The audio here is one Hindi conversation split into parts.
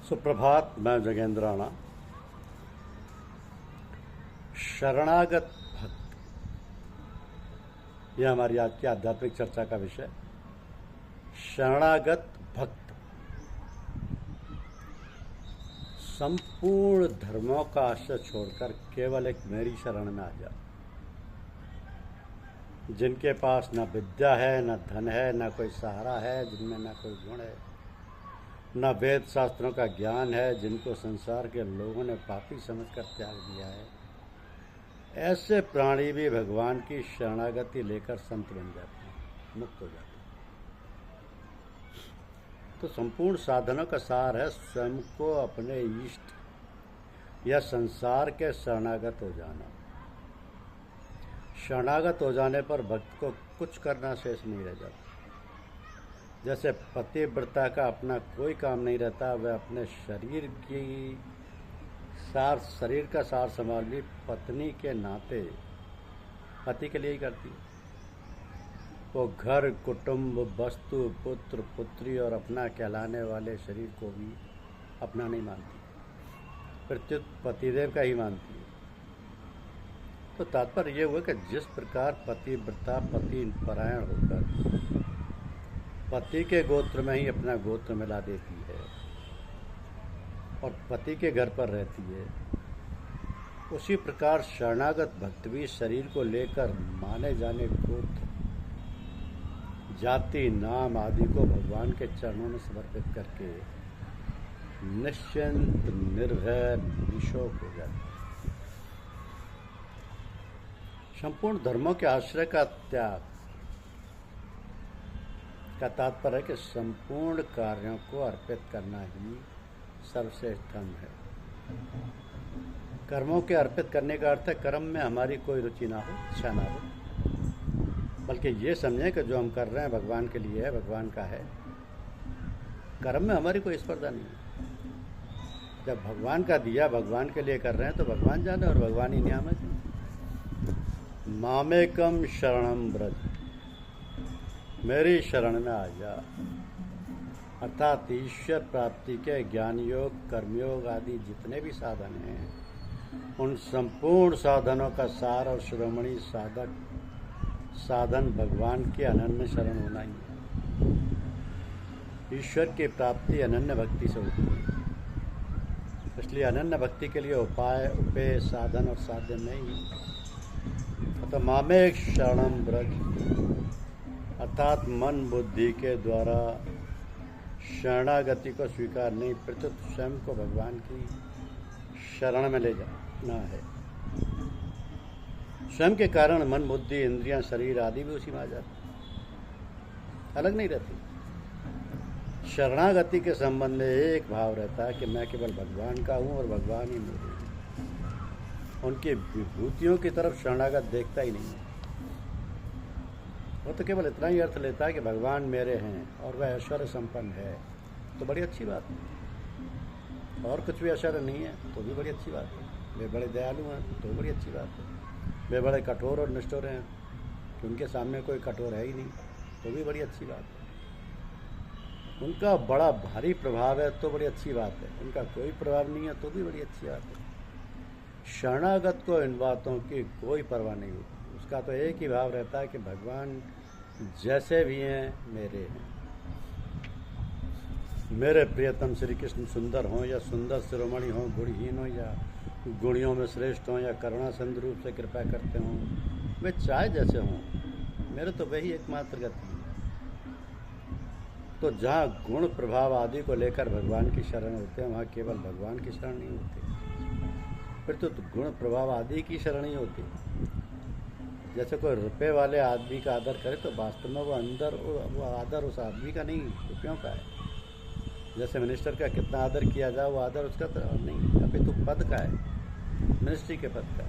सुप्रभात। मैं जगेंद्र राणा। शरणागत भक्त, यह हमारी आज की आध्यात्मिक चर्चा का विषय। शरणागत भक्त संपूर्ण धर्मों का आश्रय छोड़कर केवल एक मेरी शरण में आ जा। जिनके पास न विद्या है, न धन है, न कोई सहारा है, जिनमें न कोई गुण है, न वेद शास्त्रों का ज्ञान है, जिनको संसार के लोगों ने पापी समझकर त्याग दिया है, ऐसे प्राणी भी भगवान की शरणागति लेकर संत बन जाते हैं, मुक्त हो जाते हैं। तो संपूर्ण साधनों का सार है स्वयं को अपने इष्ट या संसार के शरणागत हो जाना। शरणागत हो जाने पर भक्त को कुछ करना शेष नहीं रह जाता। जैसे पतिव्रता का अपना कोई काम नहीं रहता, वह अपने शरीर का सार संभाल भी पत्नी के नाते पति के लिए ही करती है। वो घर, कुटुंब, वस्तु, पुत्र, पुत्री और अपना कहलाने वाले शरीर को भी अपना नहीं मानती, प्रत्युत पतिदेव का ही मानती है। तो तात्पर्य ये हुआ कि जिस प्रकार पतिव्रता पति परायण होकर पति के गोत्र में ही अपना गोत्र मिला देती है और पति के घर पर रहती है, उसी प्रकार शरणागत भक्त भी शरीर को लेकर माने जाने गोत्र, जाति, नाम आदि को भगवान के चरणों में समर्पित करके निश्चिंत, निर्भय, निशोक हो जाते हैं। संपूर्ण धर्मों के आश्रय का त्याग का तात्पर्य है कि संपूर्ण कार्यों को अर्पित करना ही सर्वश्रेष्ठ धर्म है। कर्मों के अर्पित करने का अर्थ है कर्म में हमारी कोई रुचि ना हो, इच्छा ना हो, बल्कि ये समझें कि जो हम कर रहे हैं भगवान के लिए है, भगवान का है। कर्म में हमारी कोई स्पर्धा नहीं है। जब भगवान का दिया भगवान के लिए कर रहे हैं तो भगवान जाने और भगवान ही नियामक है। मामेकम शरणम ब्रज, मेरी शरण में आ जा। अर्थात ईश्वर प्राप्ति के ज्ञान योग, कर्मयोग आदि जितने भी साधन हैं, उन संपूर्ण साधनों का सार और शिरोमणि साधन भगवान की अनन्य शरण होना ही है। ईश्वर की प्राप्ति अनन्य भक्ति से होती है, इसलिए अनन्य भक्ति के लिए उपाय, उपेय, साधन और साध्य नहीं। तो मामेक शरणम ब्रज, अर्थात मन बुद्धि के द्वारा शरणागति को स्वीकार नहीं, प्रत्युत स्वयं को भगवान की शरण में ले जाना है। स्वयं के कारण मन, बुद्धि, इंद्रियां, शरीर आदि भी उसी में आ जाते, अलग नहीं रहती। शरणागति के संबंध में एक भाव रहता है कि मैं केवल भगवान का हूँ और भगवान ही मेरे हैं। उनकी विभूतियों की तरफ शरणागत देखता ही नहीं है। वो तो केवल इतना ही अर्थ लेता है कि भगवान मेरे हैं और वह ऐश्वर्य संपन्न है, तो बड़ी अच्छी बात है। और कुछ भी ऐश्वर्य नहीं है तो भी बड़ी अच्छी बात है। वे बड़े दयालु हैं तो बड़ी अच्छी बात है। वे बड़े कठोर और निष्ठुर हैं कि उनके सामने कोई कठोर है ही नहीं, तो भी बड़ी अच्छी बात है। उनका बड़ा भारी प्रभाव है तो बड़ी अच्छी बात है। उनका कोई प्रभाव नहीं है तो भी बड़ी अच्छी बात है। शरणागत को इन बातों की कोई परवाह नहीं होती। उसका तो एक ही भाव रहता है कि भगवान जैसे भी हैं मेरे हैं। मेरे प्रियतम श्री कृष्ण सुंदर हों या सुंदर शिरोमणि हों, गुणहीन हों या गुणियों में श्रेष्ठ हों या करुणा सिंधु रूप से कृपा करते हों, वे चाहे जैसे हों, मेरे तो वही एकमात्र गति है। तो जहाँ गुण प्रभाव आदि को लेकर भगवान की शरण होते हैं, वहाँ केवल भगवान की शरण नहीं होती, फिर तो गुण प्रभाव आदि की शरण ही होती। जैसे कोई रुपए वाले आदमी का आदर करे तो वास्तव में वो आदर उस आदमी का नहीं, रुपयों का है। जैसे मिनिस्टर का कितना आदर किया जाए, वो आदर उसका तो नहीं, अभी तो पद का है, मिनिस्ट्री के पद का।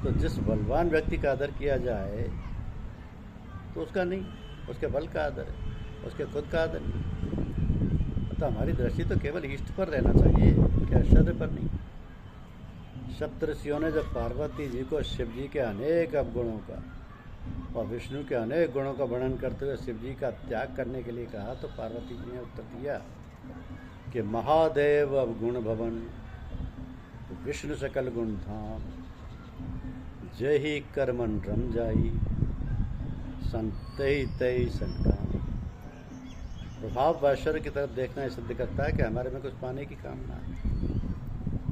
तो जिस बलवान व्यक्ति का आदर किया जाए तो उसका नहीं, उसके बल का आदर है, उसके खुद का आदर नहीं। तो हमारी दृष्टि तो केवल इष्ट पर रहना चाहिए, उनके ऐश्वर्य पर नहीं। सप्त ऋषियों ने जब पार्वती जी को शिव जी के अनेक अवगुणों का और विष्णु के अनेक गुणों का वर्णन करते हुए शिव जी का त्याग करने के लिए कहा, तो पार्वती जी ने उत्तर दिया कि महादेव अवगुण भवन विष्णु सकल गुण धाम, जय ही कर्मन रम जाई संतई तई संकाम। प्रभाव वैश्वर्य की तरफ देखना यह सिद्ध करता है कि हमारे में कुछ पाने की कामना है।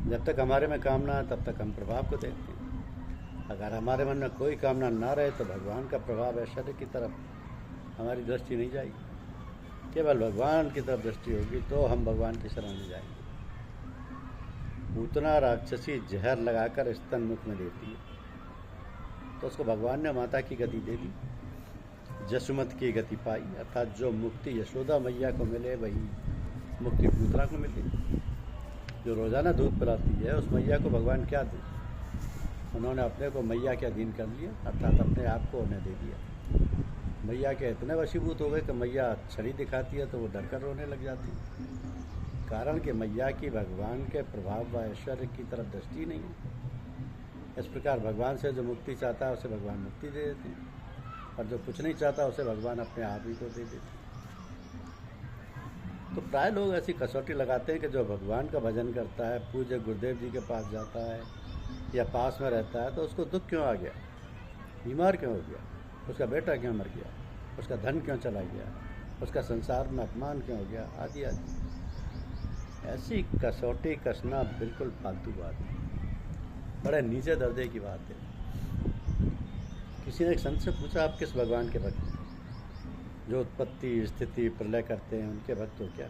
जब तक हमारे में कामना है तब तक हम प्रभाव को देखते हैं। अगर हमारे मन में कोई कामना ना रहे तो भगवान का प्रभाव ऐश्वर्य की तरफ हमारी दृष्टि नहीं जाएगी। केवल भगवान की तरफ दृष्टि होगी तो हम भगवान की शरण में जाएंगे। पूतना राक्षसी जहर लगाकर स्तन मुख में देती है तो उसको भगवान ने माता की गति दे दी, जसुमत की गति पाई। अर्थात जो मुक्ति यशोदा मैया को मिले वही मुक्ति पूतना को मिले। जो रोज़ाना दूध पिलाती है उस मैया को भगवान क्या दे? उन्होंने अपने को मैया के अधीन कर लिया, अर्थात अपने आप को उन्हें दे दिया। मैया के इतने वशीभूत हो गए कि मैया छड़ी दिखाती है तो वो डरकर रोने लग जाती है। कारण कि मैया की भगवान के प्रभाव व ऐश्वर्य की तरफ दृष्टि नहीं है। इस प्रकार भगवान से जो मुक्ति चाहता है उसे भगवान मुक्ति दे देते हैं, और जो कुछ नहीं चाहता उसे भगवान अपने आप ही को दे देते हैं। तो प्राय लोग ऐसी कसौटी लगाते हैं कि जो भगवान का भजन करता है, पूज्य गुरुदेव जी के पास जाता है या पास में रहता है, तो उसको दुख क्यों आ गया, बीमार क्यों हो गया, उसका बेटा क्यों मर गया, उसका धन क्यों चला गया, उसका संसार में अपमान क्यों हो गया, आदि आदि। ऐसी कसौटी कसना बिल्कुल फालतू बात है, बड़े नीचे दर्जे की बात है। किसी ने एक संत से पूछा, आप किस भगवान के भक्त हैं? जो उत्पत्ति स्थिति प्रलय करते हैं उनके भक्त हो क्या?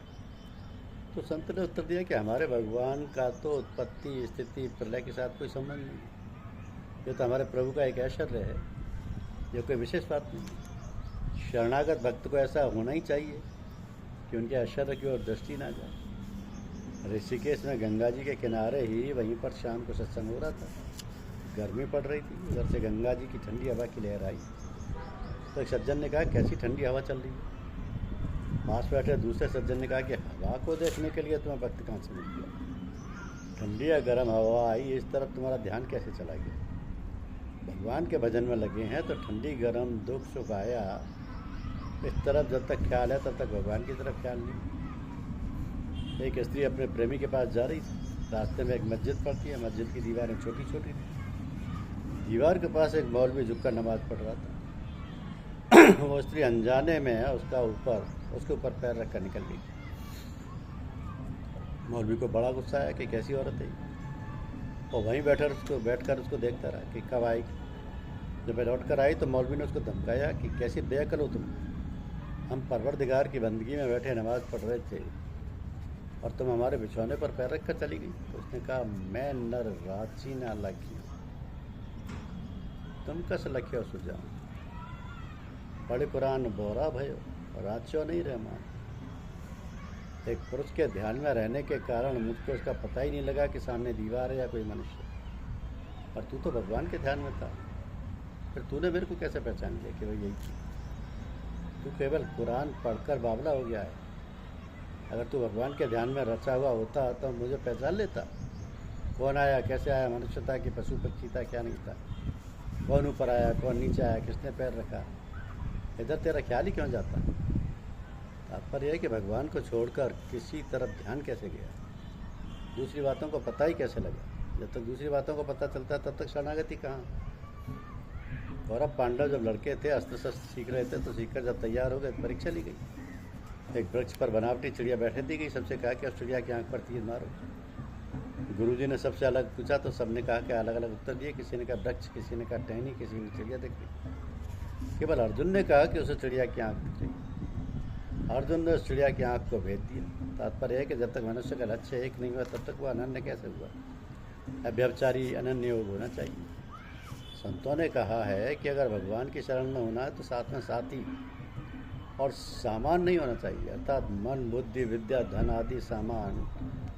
तो संत ने उत्तर दिया कि हमारे भगवान का तो उत्पत्ति स्थिति प्रलय के साथ कोई संबंध नहीं। ये तो हमारे प्रभु का एक ऐश्वर्य है, ये कोई विशेष बात नहीं। शरणागत भक्त को ऐसा होना ही चाहिए कि उनके ऐश्वर्य की ओर दृष्टि ना जाए। ऋषिकेश में गंगा जी के किनारे ही वहीं पर शाम को सत्संग हो रहा था। गर्मी पड़ रही थी, उधर से गंगा जी की ठंडी हवा की लहर आई तो एक सज्जन ने कहा, कैसी ठंडी हवा चल रही है? पास बैठे दूसरे सज्जन ने कहा कि हवा को देखने के लिए तुम्हें वक्त कहाँ से मिल गया? ठंडी या गर्म हवा आई, इस तरफ तुम्हारा ध्यान कैसे चला गया? भगवान के भजन में लगे हैं तो ठंडी गर्म दुख सुख आया, इस तरफ जब तक ख्याल है तब तक भगवान की तरफ ख्याल नहीं। एक स्त्री अपने प्रेमी के पास जा रही थी, रास्ते में एक मस्जिद पड़ती है, मस्जिद की दीवारें छोटी छोटी थी। दीवार के पास एक मौलवी झुककर नमाज पढ़ रहा था। वो स्त्री अनजाने में उसके ऊपर पैर रखकर निकल गई। मौलवी को बड़ा गुस्सा आया कि कैसी औरत है, और वहीं बैठकर उसको देखता रहा कि कब आई। जब लौट कर आई तो मौलवी ने उसको धमकाया कि कैसी बेअक्ल हो तुम, हम परवरदिगार की बंदगी में बैठे नमाज पढ़ रहे थे और तुम हमारे बिछौने पर पैर रख कर चली गई। तो उसने कहा, मैं नर राची ना लगी, तुम कस लख्यो सुजान, बड़े कुरान बोरा भयो राचो नहीं रहमान। एक पुरुष के ध्यान में रहने के कारण मुझको उसका पता ही नहीं लगा कि सामने दीवार है या कोई मनुष्य, और तू तो भगवान के ध्यान में था, फिर तूने मेरे को कैसे पहचान लिया कि वो यही थी? तू केवल कुरान पढ़कर बावला हो गया है। अगर तू भगवान के ध्यान में रचा हुआ होता तो मुझे पहचान लेता। कौन आया, कैसे आया, मनुष्य था कि पशु पक्षी था, क्या नहीं था, कौन ऊपर आया, कौन नीचे आया, किसने पैर रखा, इधर तेरा ख्याल ही क्यों जाता? तात्पर्य है कि भगवान को छोड़कर किसी तरफ ध्यान कैसे गया, दूसरी बातों को पता ही कैसे लगा? जब तक दूसरी बातों को पता चलता तब तक शरणागति कहाँ? कौरव पांडव जब लड़के थे, अस्त्र शस्त्र सीख रहे थे, तो सीखकर जब तैयार हो गए परीक्षा ली गई। एक वृक्ष पर बनावटी चिड़िया बैठे दी गई, सबसे कहा कि उस चिड़िया की आँख पर तीर मारो। गुरुजी ने सबसे अलग पूछा तो सबने कहा कि अलग अलग उत्तर दिए। किसी ने कहा वृक्ष, किसी ने कहा टहनी, किसी ने चिड़िया दिख रही। केवल अर्जुन ने कहा कि उसे चिड़िया की आँख दिख रही। अर्जुन ने उस चिड़िया की आँख को भेद दिया। तात्पर्य है कि जब तक मनुष्य का लक्ष्य एक नहीं हुआ तब तक वह अनन्य कैसे हुआ? अव्यभिचारी अनन्य योग होना चाहिए। संतों ने कहा है कि अगर भगवान की शरण में होना है तो साथ में साथी और सामान नहीं होना चाहिए, अर्थात मन बुद्धि विद्या धन आदि सामान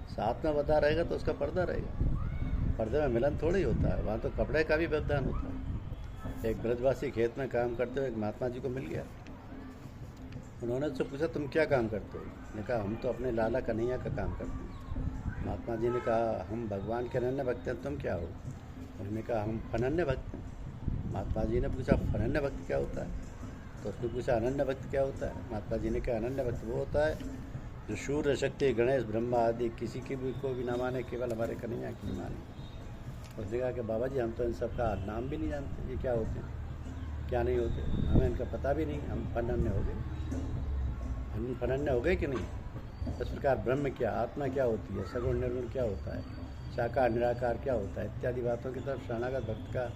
साथ में बता रहेगा तो उसका पर्दा रहेगा। पर्दे में मिलन थोड़ी होता है, वहाँ तो कपड़े का भी व्यवधान होता है। एक ब्रजवासी खेत में काम करते हुए एक महात्मा जी को मिल गया। उन्होंने उससे पूछा, तुम क्या काम करते हो? ने कहा, हम तो अपने लाला कन्हैया का काम करते हैं। महात्मा जी ने कहा, हम भगवान के अनन्य भक्त हैं, तुम क्या हो? उन्होंने कहा, हम अनन्य भक्त हैं। महात्मा जी ने पूछा, अनन्य भक्त क्या होता है? तो उसने पूछा, अनन्य भक्त क्या होता है? महात्मा जी ने कहा, अनन्य भक्त वो होता है जो सूर्य शक्ति गणेश ब्रह्मा आदि किसी की भी को भी ना माने, केवल हमारे कन्हैया की माने। उसने कहा कि बाबा जी हम तो इन सब का नाम भी नहीं जानते, ये क्या होते हैं क्या नहीं होते, हमें इनका पता भी नहीं, हम अनन्य हो गए। हम अनन्य हो गए कि नहीं। इस प्रकार ब्रह्म क्या, आत्मा क्या होती है, सगुण निर्गुण क्या होता है, साकार निराकार क्या होता है, इत्यादि बातों की तरफ शरणागत भक्त का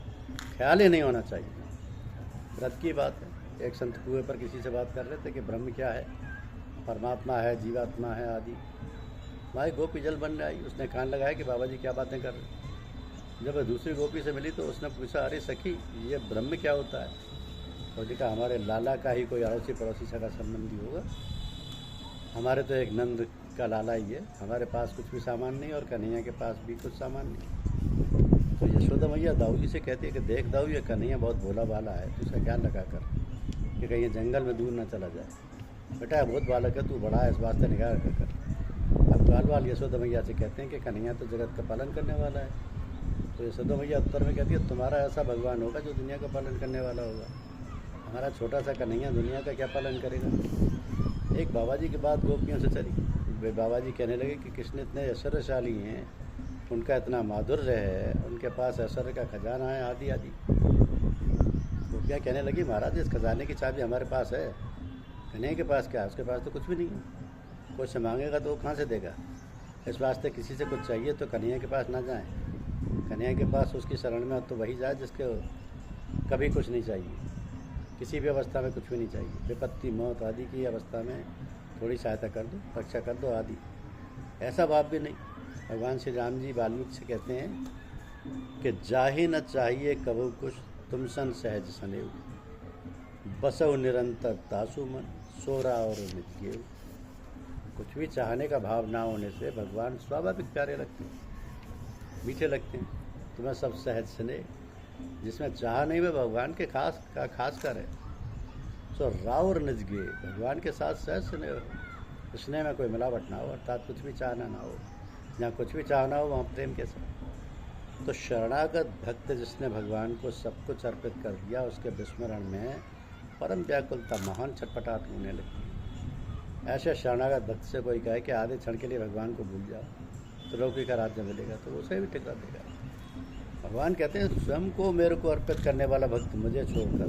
ख्याल ही नहीं होना चाहिए। व्रत की बात है। एक संत कुएं पर किसी से बात कर रहे थे कि ब्रह्म क्या है, परमात्मा है, जीवात्मा है आदि। भाई गोपी जल बनने आई, उसने कान लगाया कि बाबा जी क्या बातें कर रहे। जब दूसरी गोपी से मिली तो उसने पूछा, अरे सखी ये ब्रह्म क्या होता है। और देखा हमारे लाला का ही कोई अड़ोसी पड़ोसी सगा संबंधी होगा, हमारे तो एक नंद का लाला ही है, हमारे पास कुछ भी सामान नहीं और कन्हैया के पास भी कुछ सामान नहीं। तो यशोदा मैया दाऊ जी से कहती है कि देख दाऊ ये कन्हैया बहुत भोला भाला है, तो उसका ख्याल रखा कर कि कहीं जंगल में दूर ना चला जाए। बेटा बहुत बालक है, तू बड़ा है, इस वास्ते निगाह रखा कर। अब बाल बाल यशोदा मैया से कहते हैं कि कन्हैया तो जगत का पालन करने वाला है। तो यशोदा मैया उत्तर में कहती है तुम्हारा ऐसा भगवान होगा जो दुनिया का पालन करने वाला होगा, हमारा छोटा सा कन्हैया दुनिया का क्या पालन करेगा। एक बाबा जी की बात गोपियों से चली। वे बाबा जी कहने लगे कि कृष्ण इतने ऐश्वर्यशाली हैं, उनका इतना माधुर्य है, उनके पास ऐश्वर्य का खजाना है आदि आदि। गोपियाँ कहने लगी महाराज इस खजाने की चाबी हमारे पास है, कन्हैया के पास क्या है, उसके पास तो कुछ भी नहीं है। कोई से मांगेगा तो वो कहाँ से देगा। इस वास्ते किसी से कुछ चाहिए तो कन्हैया के पास ना जाएं, कन्हैया के पास उसकी शरण में तो वही जाए जिसके कभी कुछ नहीं चाहिए, किसी भी अवस्था में कुछ भी नहीं चाहिए। विपत्ति मौत आदि की अवस्था में थोड़ी सहायता कर दो, रक्षा कर दो आदि, ऐसा भाव भी नहीं। भगवान श्री राम जी वाल्मीकि से कहते हैं कि जाहि न चाहिए कबू कुछ तुम सन सहज सनेव, बसव निरंतर तासु मन सोरा और नित्य। कुछ भी चाहने का भाव ना होने से भगवान स्वाभाविक प्यारे लगते हैं, मीठे लगते हैं। तुम्हें सब सहज स्नेह, जिसमें चाह नहीं वे भगवान के खास कर है। सो राव और निजगे, भगवान के साथ सहज स्नेह हो, स्नेह में कोई मिलावट ना हो, अर्थात कुछ भी चाहना ना हो। जहाँ कुछ भी चाहना हो वहाँ प्रेम के साथ। तो शरणागत भक्त जिसने भगवान को सब कुछ अर्पित कर दिया, उसके विस्मरण में परम व्याकुलता महान छटपटाहट होने लगती है। ऐसे शरणागत भक्त से कोई कहे कि आधे क्षण के लिए भगवान को भूल जाओ तो लौकिक का राज्य मिलेगा, तो उसे भी ठिकरा देगा। भगवान कहते हैं स्वयं को मेरे को अर्पित करने वाला भक्त मुझे छोड़कर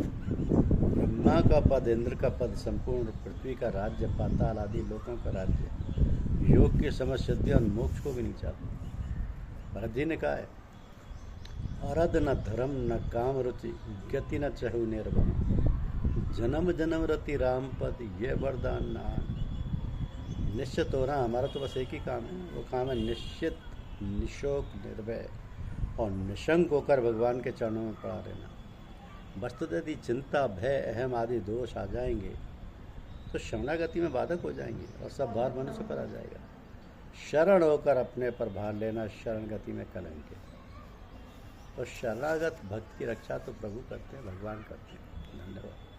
ब्रह्मा का पद, इंद्र का पद, संपूर्ण पृथ्वी का राज्य, पाताल आदि लोकों का राज्य, योग की समझ सिद्धि और मोक्ष को भी नहीं चाहता। भरत ने कहा है अरद न धर्म न काम रुचि, गति न चहु निर्बन, जन्म जन्म रति राम पद ये वरदान नान। निश्चित हो रहा हमारा तो बस एक ही काम है, वो काम है निश्चित निशोक निर्भय और निशंक होकर भगवान के चरणों में पड़ा रहना। वस्तुतः यदि चिंता भय अहम आदि दोष आ जाएंगे तो शरणागति में बाधक हो जाएंगे और सब भार मनुष्य पर आ जाएगा। शरण होकर अपने पर भार लेना शरण गति में कलंक है। तो शरणागत भक्त की रक्षा तो प्रभु करते हैं, भगवान करते हैं। धन्यवाद।